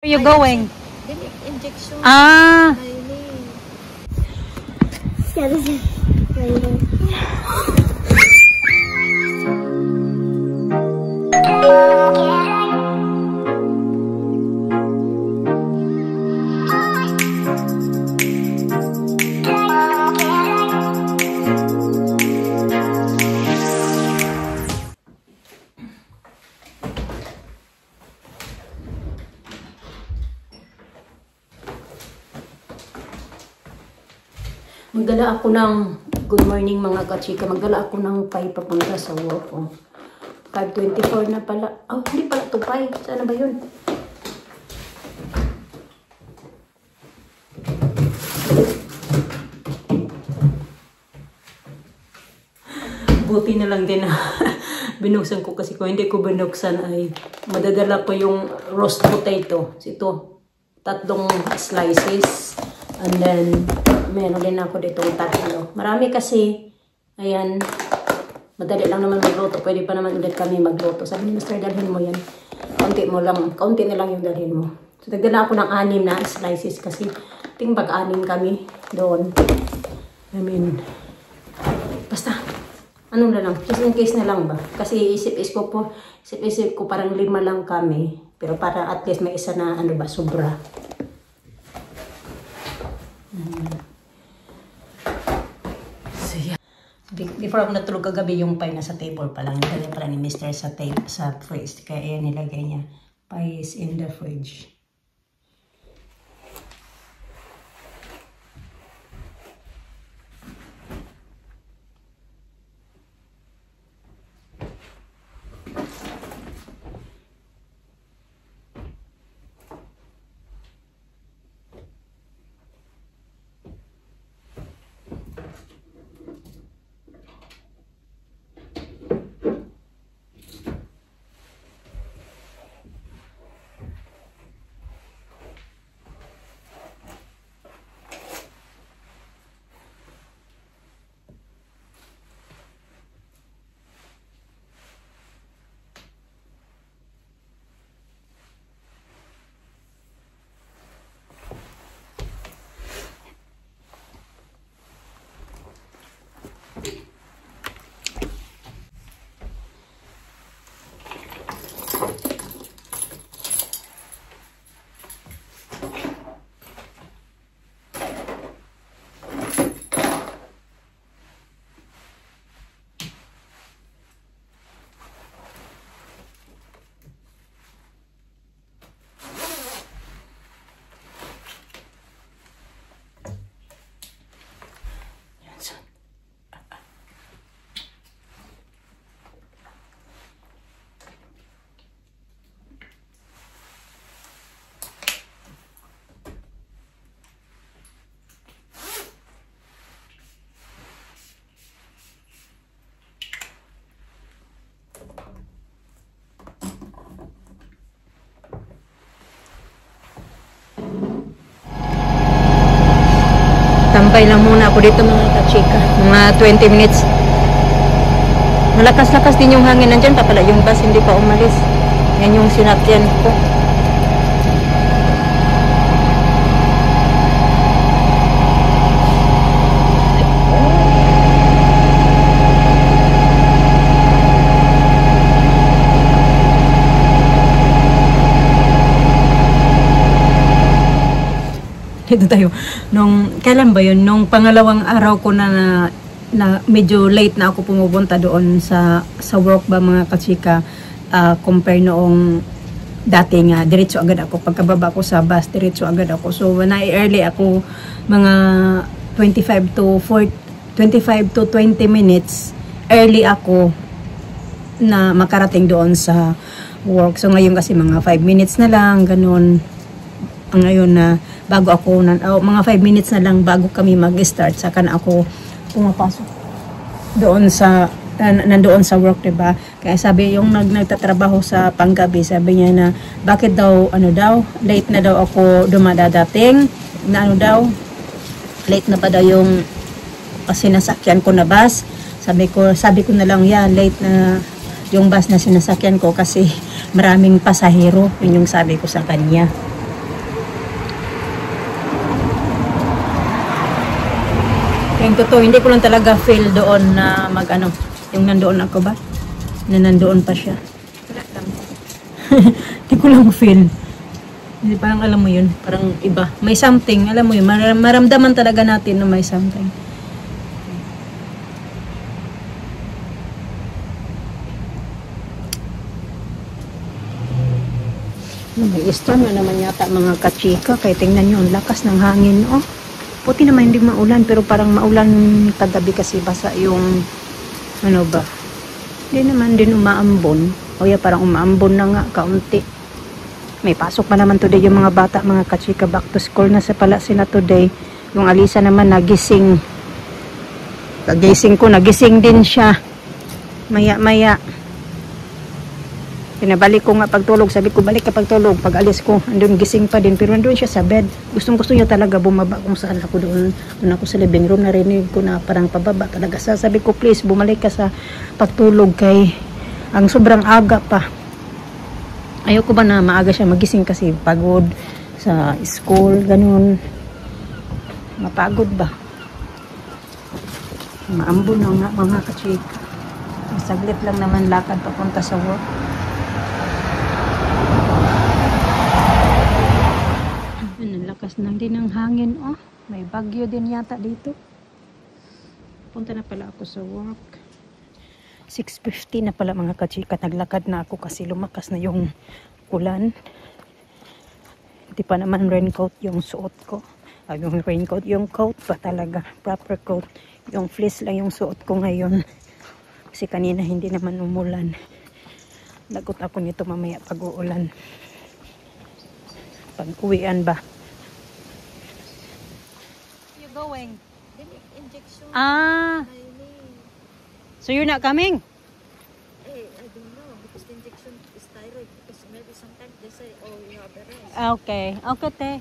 Where you going? Injection. Ah. Yeah, this is raining. Magdala ako ng, good morning mga kachika, magdala ako ng pie papunta sa work. Oh. 5:24 na pala. Oh, hindi pala ito pie. Sana ba yun? Buti na lang din na binuksan ko kasi kung hindi ko binuksan ay madadala ko yung roast potato. Ito, 3 slices. And then, meron din ako dito 3. Marami kasi, ayan, madali lang naman magluto. Pwede pa naman ulit kami magluto. Sabi ni Mr. dalhin mo yan. Kaunti na lang yung dalhin mo. So, nagdala ako ng 6 na slices kasi ting pag-6 kami doon. I mean, basta, ano na lang, just in case na lang ba? Kasi isip-isip ko parang 5 lang kami. Pero para at least may isa na, ano ba, sobra. So, yeah. Before ako natulog kagabi, yung pie nasa table pa lang. Nilagay pala ni Mr. sa fridge. Kaya yan nilagay niya. Pie is in the fridge. Tampay lang muna ako dito mga kachika. Mga 20 minutes. Malakas-lakas din yung hangin. Nandyan pa pala yung bus, hindi pa umalis. Yan yung sinakyan ko. Ito tayo. Kailan ba yun? Nung pangalawang araw ko na medyo late na ako pumupunta doon sa work ba mga kachika, compare noong dati nga, diretso agad ako. Pagkababa ko sa bus, diretso agad ako. So, when early ako, mga 25 to 20 minutes, early ako na makarating doon sa work. So, ngayon kasi mga 5 minutes na lang, ganun. Ngayon na bago ako, mga 5 minutes na lang bago kami mag-start, saka na ako pumapasok doon sa, nandoon sa work, diba? Kaya sabi, yung nagtatrabaho sa panggabi, sabi niya na, bakit daw, late na daw ako dumadadating, na late na pa daw yung sinasakyan ko na bus. Sabi ko na lang, late na yung bus na sinasakyan ko kasi maraming pasahero. Yun yung sabi ko sa kanya. Yung totoo, hindi ko lang talaga feel doon na mag-ano. Yung nandoon ako ba? Na nandoon pa siya. Wala lang. Hindi ko lang feel. Hindi, parang alam mo yun. Parang iba. May something. Alam mo yun. Maramdaman talaga natin na may something. May storm na naman yata mga kachika. Kaya tingnan nyo, ang lakas ng hangin. Oh, puti naman hindi maulan. Pero parang maulan kagabi kasi basa yung ano ba. Hindi naman din umaambon. O ya, parang umaambon na nga kaunti. May pasok pa naman today yung mga bata, mga kachika. Back to school na sa pala sila today. Yung Alisa naman nagising. Kagising ko, nagising din siya. Maya-maya. Pinabalik ko nga pagtulog. Sabi ko, balik ka pagtulog. Pag alis ko, andun gising pa din. Pero andun siya sa bed. Gustong-gusto niya talaga bumaba kung saan ako doon. Doon ako sa living room. Narinig ko na parang pababa talaga. Sabi ko, please, bumalik ka sa pagtulog kay ang sobrang aga pa. Ayoko ba na maaga siya magising kasi pagod sa school, ganun. Mapagod ba? Maambon na nga mga kachika. Saglit lang naman lakad papunta sa work. Lakas lang din ng hangin. Oh, may bagyo din yata dito. Punta na pala ako sa work. 6:50 na pala mga kachika. Naglakad na ako kasi lumakas na yung ulan. Hindi pa naman raincoat yung suot ko. Yung raincoat, yung coat pa talaga. Proper coat. Yung fleece lang yung suot ko ngayon. Kasi kanina hindi naman umulan. Lagot ako nito mamaya pag uulan. Pag uwian ba? Going? Injection. Ah. So you're not coming? I don't know because the injection is thyroid. Because maybe sometimes they say, oh, you have the rest. Okay. Okay, te.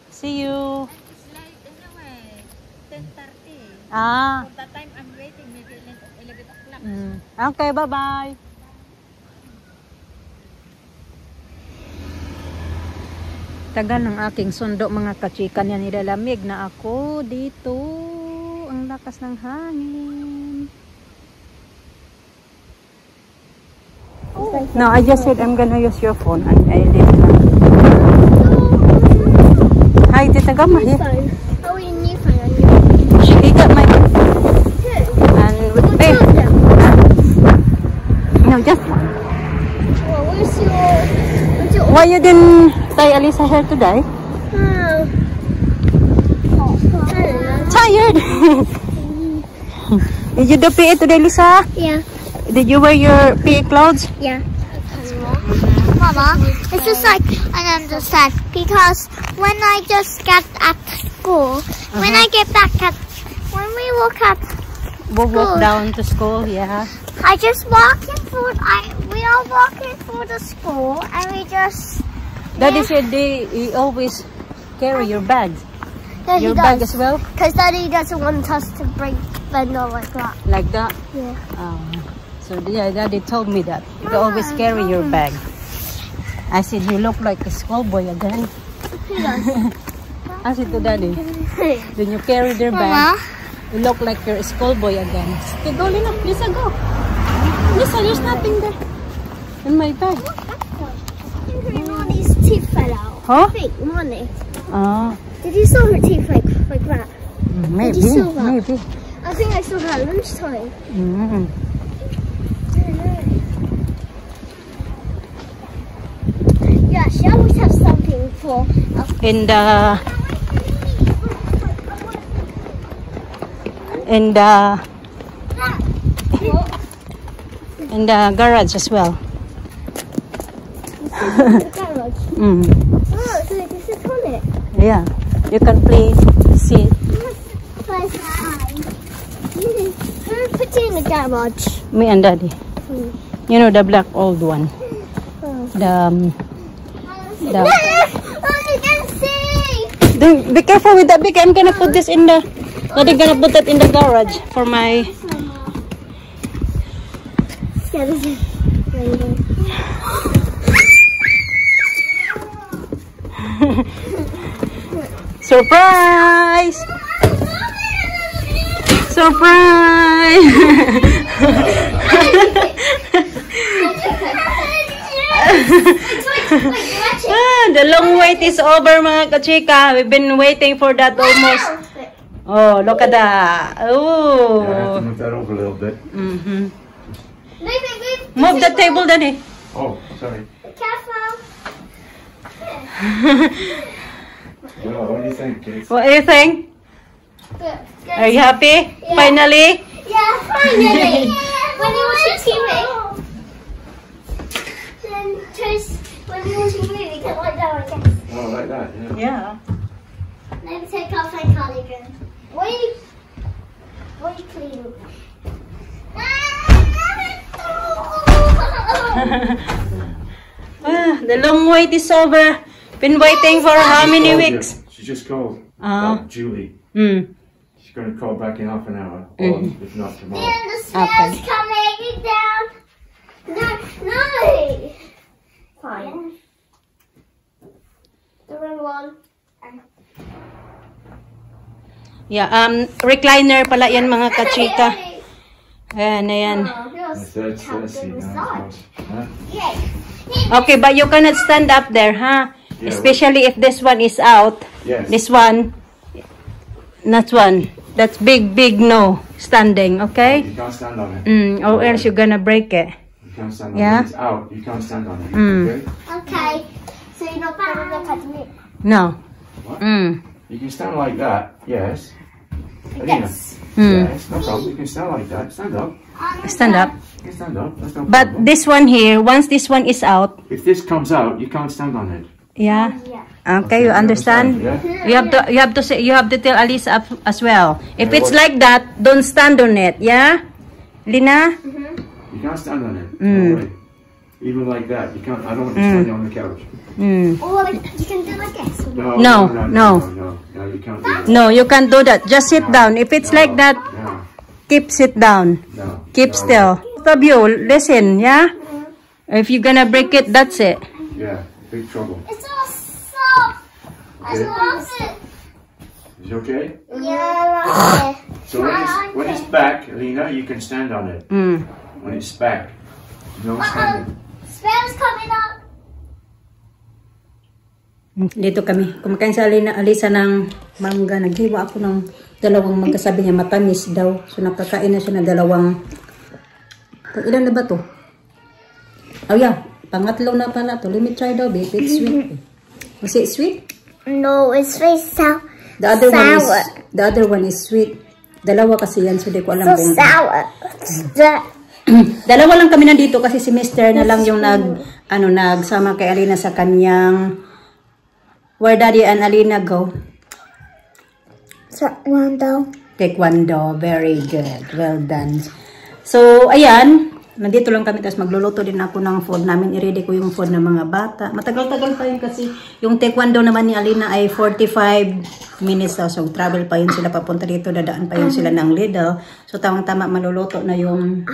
See you. It's like, anyway, 10:30. Ah. For that time, I'm waiting maybe 11 o'clock. Okay, bye-bye. Tagal ng aking sundo mga kachika niya, nilalamig na ako dito. Ang lakas ng hangin. No, I just said I'm gonna use your phone and I leave na. Hi, Tita Gama here. Oh, you need phone. She got my and babe. No, just one. Well, where's your... Why you didn't tie Alisa hair today? Tired. Did you do PE today, Lisa? Yeah. Did you wear your PE clothes? Yeah. Mama, it's just like I understand because when I just get at school, when I get back at when we walk Walk down to school, yeah. I just walking through. We are walking through the school, and we just. Daddy said you always carry your bag. Yeah, Your bag as well? Because Daddy doesn't want us to bring Bender like that. Like that? Yeah. So yeah, Daddy told me that. You always carry your bag. I said, you look like a schoolboy again. He does. I said to Daddy, when you carry their Mama? bag, you look like you're a schoolboy again. Okay, go, Lina. Lisa, go. Lisa, there's nothing there in my bag. Money's teeth fell out. Huh? Fake money. Ah. Did you saw her teeth like that? Maybe, you saw that? maybe. I think I saw that at lunchtime. Mm. Yeah, she always has something for. In the garage as well. The garage. Mm. Oh, so this is on it. Yeah, you can play, see. First time. Who put it in the garage? Me and Daddy. You know the black old one. Oh. The Oh, you can see. Don't, be careful with that, Vicky. I'm gonna put this in the. Daddy gonna put that in the garage for my. Yeah, this is raining. Surprise! Surprise! The long wait is over, mga kachika. We've been waiting for that almost. Oh, look at that. Oh. Yeah, I have to move that over a little bit. Move the table, Daddy. Oh, sorry. Careful. Well, what do you think, kids? What do you think? Good. Are you happy? Yeah. Finally? Yeah, finally. When you watch TV, then when you watch a movie, you can like that, I guess. Oh, like that, yeah. Yeah. Maybe take off my cardigan. What are you cleaning? The long wait is over. Been waiting for how many weeks? She just called. Julie. She's going to call back in half an hour, or if not tomorrow. And the smell's coming down. No. Fine. The wrong one. Yeah, recliner pala yan, mga kachika. Ayan, ayan. Let's see now. Huh? Okay, but you cannot stand up there, huh? Yeah, Especially if this one is out. Yes. This one, that one. That's big no standing, okay? You can't stand on it. Or else you're gonna break it. You can't stand on Yeah? it. It's out. You can't stand on it. Okay? Okay. So you're not going to touch me? No. What? Mm. You can stand like that. Yes. Alina. Yes. Yes. No problem. You can stand like that. Stand up. Stand up. You can stand up. That's no But problem. this one here, once this one is out, If this comes out, you can't stand on it. yeah. Yeah. Okay, you understand? Yeah. You have to tell Alice up as well. If Yeah, it's what- like that, don't stand on it, yeah? Lina? You can't stand on it. No way. Even like that, you can't. I don't want to stand you on the couch. Or like, you can do like this. No. No, you can't do that. No, you can't do that. Just sit down. If it's like that, No, keep sit down. no. Keep no. still. Both of you, listen, yeah? If you're gonna break it, that's it. Yeah, big trouble. It's all soft. I Okay. love it. Is it okay? Yeah, I love it. So when it's back, Alina, you can stand on it. When it's back, no standing. Spell's coming up. Dito kami. Kumakain sa Alisa ng mangga. Naghiwa ako ng dalawang mangga. Sabi niya matamis daw. So nakakain na siya ng dalawang. Ilan na ba to? Oh yeah. Pangatlo na pala to. Let me try daw, babe. It's sweet. Was it sweet? No, it's very sour. The other one is sweet. Dalawa kasi yan. So di ko alam So kung... sour. Dalawa lang kami nandito kasi si Mr. na lang yung nagsama kay Alina sa kanyang where Daddy and Alina go? Taekwondo. Taekwondo. Very good. Well done. So, ayan. Nandito lang kami. Tapos magluluto din ako ng food namin. I-ready ko yung food ng mga bata. Matagal-tagal pa yun kasi yung taekwondo naman ni Alina ay 45 minutes daw. So, travel pa yun sila papunta dito. Dadaan pa yun sila ng Lidl. So, tamang-tama maluluto na yung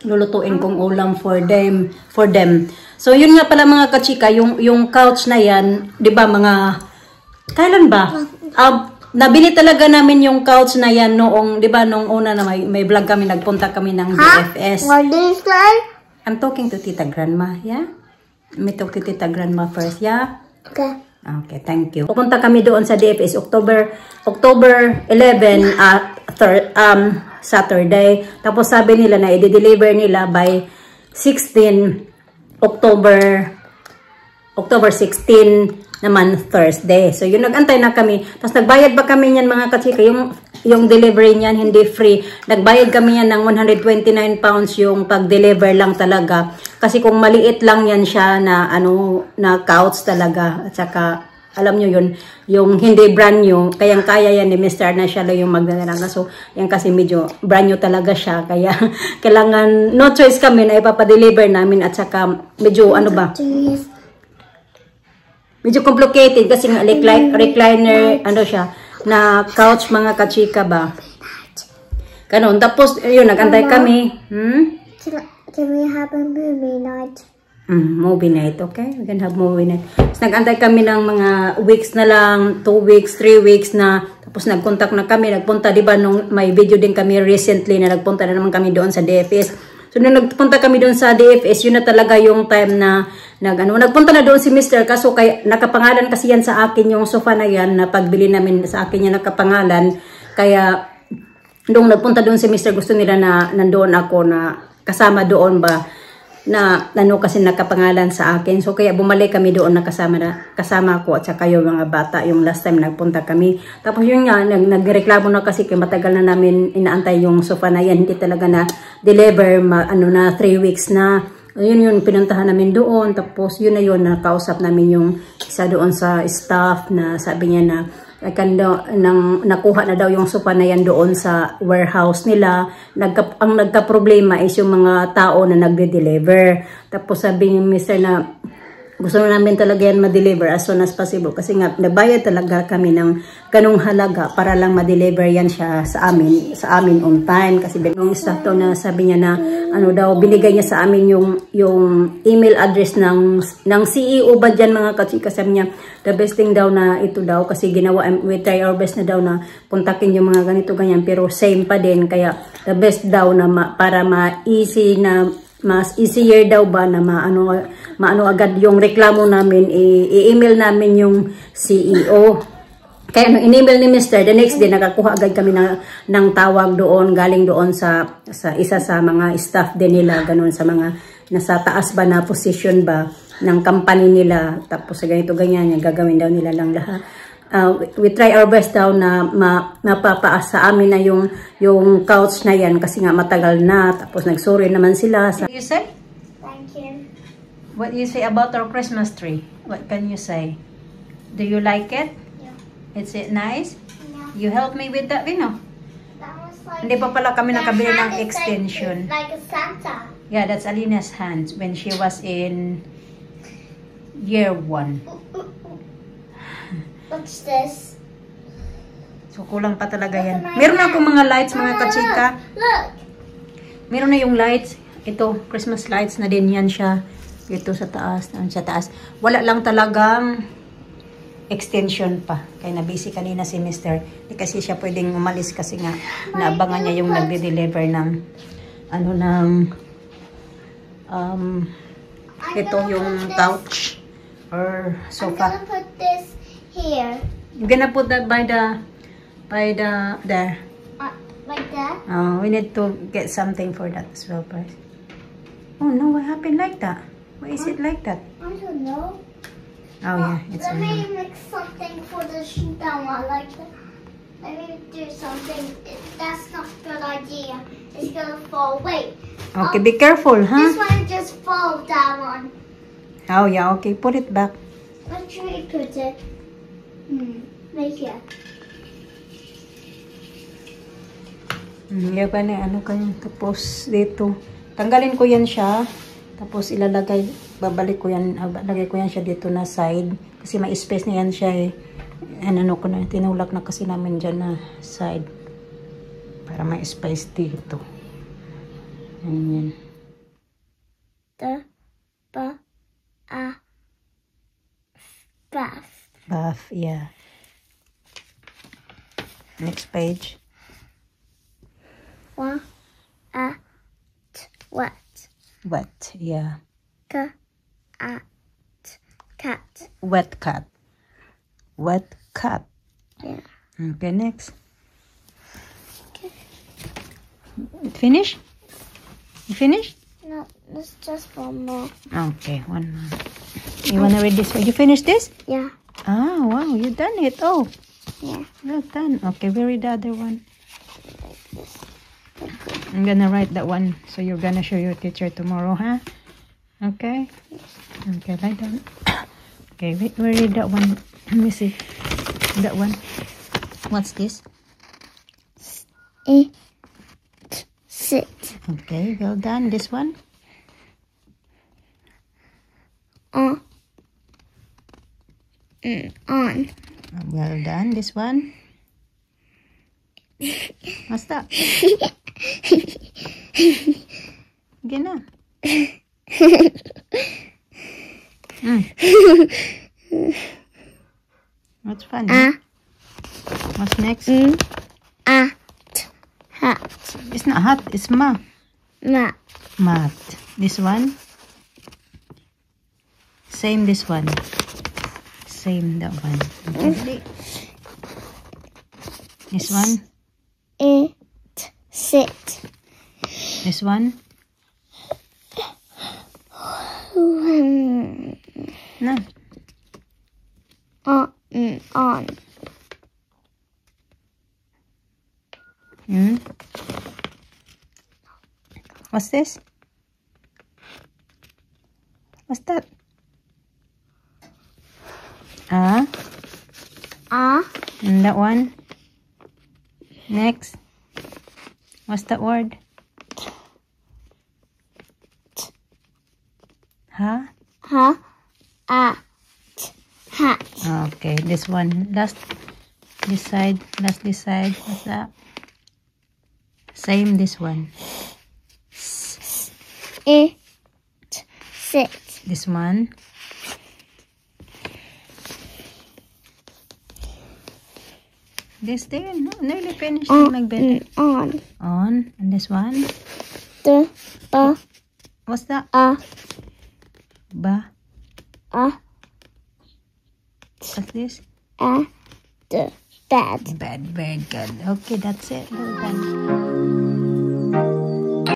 lulutuin kong ulam for them. So, yun nga pala mga kachika, yung couch na yan, di ba mga, kailan ba? Nabili talaga namin yung couch na yan noong, di ba, noong una na may vlog kami, nagpunta kami ng DFS. What do you say? I'm talking to Tita Grandma, yeah? Let me talk to Tita Grandma first, yeah? Okay. Okay, thank you. Pupunta kami doon sa DFS October 11 at Saturday. Tapos sabi nila na i-deliver nila by 16 October 16 naman Thursday. So yun, nag-antay na kami. Tapos nagbayad ba kami niyan mga kachika? Yung delivery niyan hindi free. Nagbayad kami yan ng 129 pounds yung pag-deliver lang talaga. Kasi kung maliit lang yan siya na na couch talaga. At saka alam nyo yun, yung hindi brand new, kayang-kaya yan ni Mr. na siya lang yung magdadalaga. So, yan kasi medyo brand new talaga siya. Kaya, kailangan, no choice kami na ipapadeliver namin at saka medyo, medyo complicated kasi nga recliner, siya, na couch mga kachika ba. Ganon. Tapos, yun, nag-antay kami. Can we have a movie night? Movie night, okay? We can have movie night. Tapos nag-antay kami ng mga weeks na lang, 2 weeks, 3 weeks na. Tapos nagkontak na kami, nagpunta, di ba, nung may video din kami recently na nagpunta na naman kami doon sa DFS. So, nung nagpunta kami doon sa DFS, yun na talaga yung time na nagpunta na doon si Mr. Kaso nakapangalan kasi yan sa akin yung sofa na yan, na pagbili namin sa akin yan nakapangalan. Kaya, nung nagpunta doon si Mr. gusto nila na nandoon ako na kasama doon ba, na kasi nakapangalan sa akin. So kaya bumalik kami doon na kasama ko at saka yung mga bata yung last time nagpunta kami. Tapos yun nga, nagreklamo na kasi kaya matagal na namin inaantay yung sofa na yan. Hindi talaga na deliver, na 3 weeks na. Yun pinuntahan namin doon. Tapos yun na yun, nakausap namin yung isa doon sa staff na sabi niya na nakuha na daw yung sofa na yan doon sa warehouse nila. Ang nagka-problema is yung mga tao na nagde-deliver. Tapos sabi ni Mr. na gusto na namin talaga yan ma-deliver as soon as possible. Kasi nga, nabayad talaga kami ng ganung halaga para lang ma-deliver yan siya sa amin on time. Kasi yung staff daw na sabi niya na binigay niya sa amin yung email address ng CEO ba dyan mga kachika. Sabi niya, the best thing daw na ito daw kasi ginawa, we try our best na daw na kontakin yung mga ganito ganyan pero same pa din. Kaya the best daw na para ma-easy na mas easier daw ba na maano agad yung reklamo namin, i-email namin yung CEO. Kaya nung in-email ni Mr., the next day nakakuha agad kami ng tawag doon, galing doon sa isa sa mga staff din nila, ganun sa mga nasa taas ba na position ba ng company nila. Tapos sa ganito ganyan, gagawin daw nila lang lahat. We try our best daw na mapapaas sa amin na yung couch na yan kasi nga matagal na. Tapos nagsorry naman sila. What do you say? Thank you. What do you say about our Christmas tree? What can you say? Do you like it? Yeah. Is it nice? Yeah. You help me with that, Vino? That was like, Hindi pa pala kami nakabili ng hand is extension. like a Santa. Yeah, that's Alina's hands when she was in year 1. What's this? So, kulang pa talaga yan. Meron na akong mga lights, mga kachika. Look! Meron na yung lights. Ito, Christmas lights na din yan siya. Ito sa taas, sa taas. Wala lang talagang extension pa. Kaya na-busy kanina si Mr. Hindi kasi siya pwedeng umalis kasi nga naabangan niya yung nagde-deliver ng ito yung couch or sofa. I'm gonna put this here. You're gonna put that by the there. Like that? Oh, we need to get something for that as well, guys. Oh no, what happened like that? Why is it like that? I don't know. Oh yeah, it's Let on. me make something for the down one like that. Let me do something. That's not a good idea. It's gonna fall. Wait. Okay, be careful, This huh? one just fall down one. Oh yeah, okay, put it back. Where should we put it? Right here. Yeah, pa na kanya. Tapos dito, tanggalin ko yan siya. Tapos ilalagay, babalik ko yan, lagay ko yan siya dito na side. Kasi may space na yan siya eh. Ko na, tinulak na kasi namin dyan na side. Para may space dito. Ayan. Bath. Bath, yeah. Next page. What? Wet, yeah. Cat. Wet cat. Wet cat. Yeah. Okay, next. Finish? You finish? No, there's just one more. Okay, one more. You wanna read this one? You finished this? Yeah. Ah, wow, you done it. Oh, Yeah. well done. Okay, we read the other one. I'm gonna write that one, so you're gonna show your teacher tomorrow, huh? Okay? Okay, write down. Okay, we read that one. Let me see. That one. What's this? Sit. Okay, well done. This one? On. Well done. This one? What's that? Again na. What's funny? What's next? Hat. It's not hat. It's ma. Mat. Mat. This one. Same this one. Same that one. Okay. This one. It. Sit. This one. No. On. What's this? What's that? And that one. Next. What's that word? Huh? Hat. Okay, this one. Last this side. Last this side. What's that? Same this one. It. Sit. This one. This there, no, nearly finished. Like that. On. On. And this one. The. What's that? Ba. What's this? The. Bed. Bed. Very good. Okay, that's it. Well done.